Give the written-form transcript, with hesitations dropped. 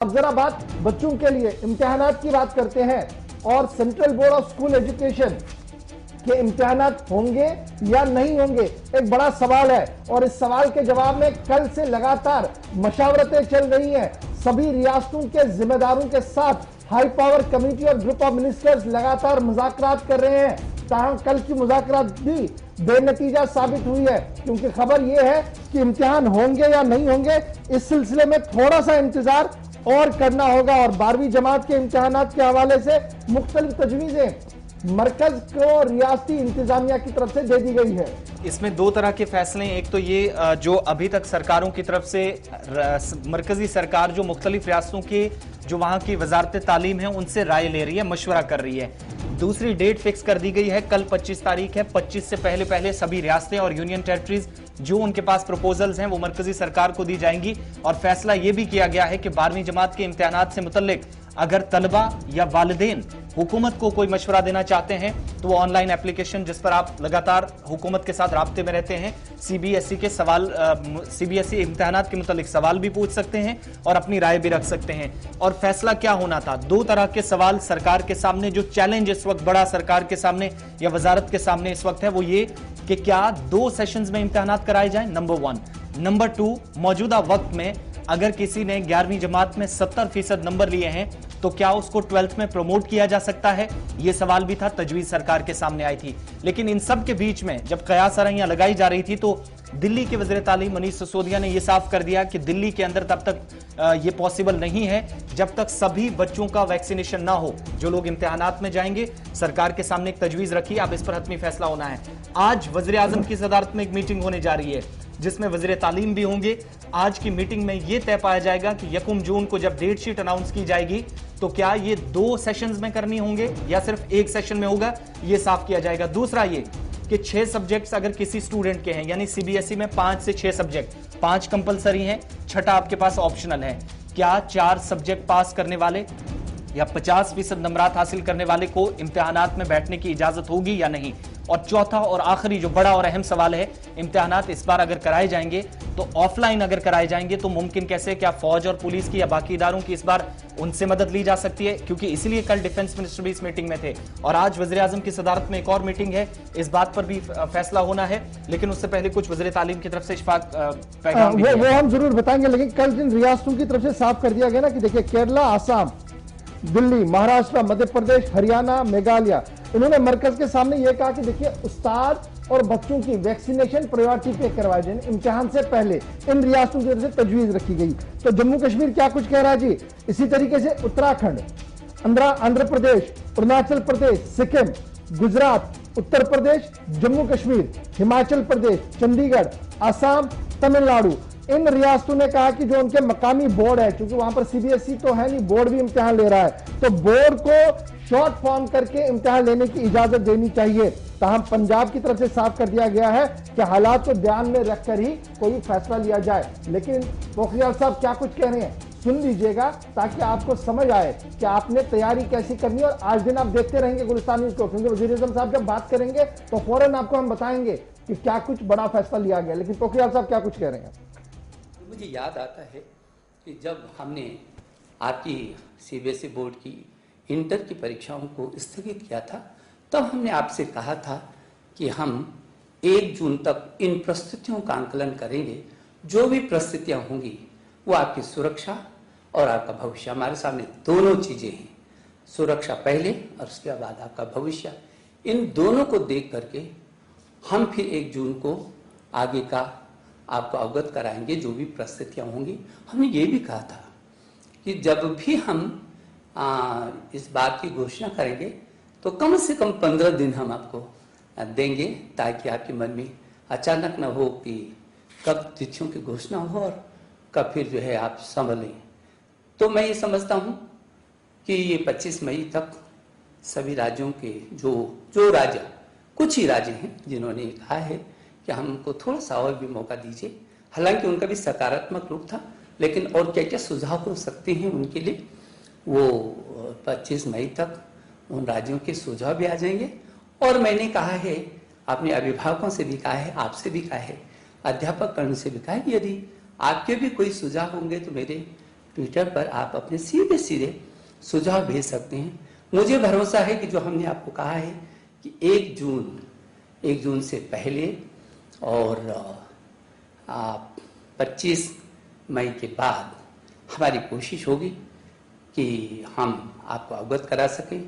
अब जरा बात बच्चों के लिए इम्तिहानात की बात करते हैं और central board of school education के इम्तिहानात होंगे या नहीं होंगे, एक बड़ा सवाल है। और इस सवाल के जवाब में कल से लगातार मशावरतें चल रही हैं। सभी रियासतों के जिम्मेदारों के साथ हाई पावर कमेटी और ग्रुप ऑफ मिनिस्टर्स लगातार मुज़ाकरात कर रहे हैं। ताहम कल की मुज़ाकरात भी बेनतीजा साबित हुई है, क्योंकि खबर यह है कि इम्तिहान होंगे या नहीं होंगे, इस सिलसिले में थोड़ा सा इंतजार और करना होगा। और 12वीं जमात के इम्तिहानात के हवाले से मुख्तलिफ तजवीजें मरकज को रियासती इंतजामिया की तरफ से दे दी गई है। इसमें दो तरह के फैसले हैं। एक तो ये जो अभी तक सरकारों की तरफ से मरकजी सरकार जो मुख्तलिफ रियासतों की जो वहां की वजारत तालीम है उनसे राय ले रही है, मशवरा कर रही है। दूसरी डेट फिक्स कर दी गई है, कल 25 तारीख है। 25 से पहले पहले सभी रियासतें और यूनियन टेरिटरीज जो उनके पास प्रपोजल्स हैं वो मरकजी सरकार को दी जाएंगी। और फैसला यह भी किया गया है कि 12वीं जमात के इम्तिहानात से मुतल्लिक अगर तलबा या वालिदैन हुकूमत को कोई मशवरा देना चाहते हैं तो वो ऑनलाइन एप्लीकेशन जिस पर आप लगातार हुकूमत के साथ राब्ते में रहते हैं, सीबीएसई के सवाल सीबीएसई इम्तिहानात के मुतालिक सवाल भी पूछ सकते हैं और अपनी राय भी रख सकते हैं। और फैसला क्या होना था, दो तरह के सवाल सरकार के सामने, जो चैलेंज इस वक्त बड़ा सरकार के सामने या वजारत के सामने इस वक्त है वो ये कि क्या 2 सेशंस में इम्तिहानात कराए जाएं, नंबर 1। नंबर 2, मौजूदा वक्त में अगर किसी ने 11वीं जमात में 70% नंबर लिए हैं तो क्या उसको 12th में प्रमोट किया जा सकता है, यह सवाल भी था, तजवीज सरकार के सामने आई थी। लेकिन इन सब के बीच में जब कयास आराइयां लगाई जा रही थी तो दिल्ली के वज़ीर तालीम मनीष सिसोदिया ने यह साफ कर दिया कि दिल्ली के अंदर तब तक यह पॉसिबल नहीं है जब तक सभी बच्चों का वैक्सीनेशन ना हो। जो लोग इम्तिहानात में जाएंगे, सरकार के सामने एक तजवीज रखी, अब इस पर हतमी फैसला होना है। आज वज़ीर आज़म की सदारत में एक मीटिंग होने जा रही है जिसमें वज़ीर तालीम भी होंगे। आज की मीटिंग में यह तय पाया जाएगा कि 1 जून को जब डेट शीट अनाउंस की जाएगी तो क्या ये 2 सेशंस में करनी होंगे या सिर्फ 1 सेशन में होगा, यह साफ किया जाएगा। दूसरा ये कि 6 सब्जेक्ट्स अगर किसी स्टूडेंट के हैं, यानी सीबीएसई में 5 से 6 सब्जेक्ट, 5 कंपलसरी हैं, 6ठा आपके पास ऑप्शनल है, क्या 4 सब्जेक्ट पास करने वाले या 50% नंबरात हासिल करने वाले को इम्तिहानात में बैठने की इजाजत होगी या नहीं। और चौथा और आखिरी जो बड़ा और अहम सवाल है, इम्तिहानात इस बार अगर कराए जाएंगे तो ऑफलाइन अगर कराए जाएंगे तो मुमकिन कैसे, क्या फौज और पुलिस की या बाकी इदारों की इस बार उनसे मदद ली जा सकती है, क्योंकि इसीलिए कल डिफेंस मिनिस्टर भी इस मीटिंग में थे। और आज वज़ीर आज़म की सदारत में एक और मीटिंग है, इस बात पर भी फैसला होना है। लेकिन उससे पहले कुछ वज़ीर तालीम की तरफ से इशफाक पैगाम भी वो हम जरूर बताएंगे। लेकिन कल जिन रियासतों की तरफ से साफ कर दिया गया ना कि देखिए केरला, आसाम, दिल्ली, महाराष्ट्र, मध्य प्रदेश, हरियाणा, मेघालय, इन्होंने मरकज के सामने यह कहा कि देखिए उस्ताद और बच्चों की वैक्सीनेशन प्रायोरिटी पे करवाए जाए इम्तिहान से पहले। इन रियासतों की तरफ से तजवीज रखी गई। तो जम्मू कश्मीर क्या कुछ कह रहा है जी, इसी तरीके से उत्तराखंड, आंध्र प्रदेश, अरुणाचल प्रदेश, सिक्किम, गुजरात, उत्तर प्रदेश, जम्मू कश्मीर, हिमाचल प्रदेश, चंडीगढ़, आसाम, तमिलनाडु, इन रियासतों ने कहा कि जो उनके मकामी बोर्ड है, क्योंकि वहां पर सीबीएसई तो है नहीं, बोर्ड भी इम्तिहान ले रहा है, तो बोर्ड को शॉर्ट फॉर्म करके इम्तिहान लेने की इजाजत देनी चाहिए। ताहम पंजाब की तरफ से साफ कर दिया गया है कि हालात को ध्यान में रखकर ही कोई फैसला लिया जाए। लेकिन पोखरियाल साहब क्या कुछ कह रहे हैं, सुन लीजिएगा ताकि आपको समझ आए कि आपने तैयारी कैसी करनी है। और आज दिन आप देखते रहेंगे गुलिस्तान न्यूज़ को, क्योंकि वज़ीर आज़म साहब जब बात करेंगे तो फौरन आपको हम बताएंगे कि क्या कुछ बड़ा फैसला लिया गया। लेकिन पोखरियाल साहब क्या कुछ कह रहे हैं। मुझे याद आता है कि जब हमने आपकी सीबीएसई बोर्ड की इंटर की परीक्षाओं को स्थगित किया था, तब हमने आपसे कहा था कि हम 1 जून तक इन परिस्थितियों का आंकलन करेंगे। जो भी परिस्थितियां होंगी वो आपकी सुरक्षा और आपका भविष्य, हमारे सामने दोनों चीजें हैं, सुरक्षा पहले और उसके बाद आपका भविष्य। इन दोनों को देख करके हम फिर 1 जून को आगे का आपको अवगत कराएंगे जो भी परिस्थितियां होंगी। हमने ये भी कहा था कि जब भी हम इस बात की घोषणा करेंगे तो कम से कम 15 दिन हम आपको देंगे, ताकि आपके मन में अचानक न हो कि कब तिथियों की घोषणा हो और कब फिर जो है आप संभलें। तो मैं ये समझता हूँ कि ये 25 मई तक सभी राज्यों के जो राज्य, कुछ ही राज्य हैं जिन्होंने कहा है कि हमको थोड़ा सा और भी मौका दीजिए। हालांकि उनका भी सकारात्मक रूप था, लेकिन और क्या क्या सुझाव हो सकते हैं उनके लिए, वो 25 मई तक उन राज्यों के सुझाव भी आ जाएंगे। और मैंने कहा है, अपने अभिभावकों से भी कहा है, आपसे भी कहा है, अध्यापक कर्ण से भी कहा है कि यदि आपके भी कोई सुझाव होंगे तो मेरे ट्विटर पर आप अपने सीधे सीधे सुझाव भेज सकते हैं। मुझे भरोसा है कि जो हमने आपको कहा है कि 1 जून से पहले और 25 मई के बाद हमारी कोशिश होगी कि हम आपको अवगत करा सकें।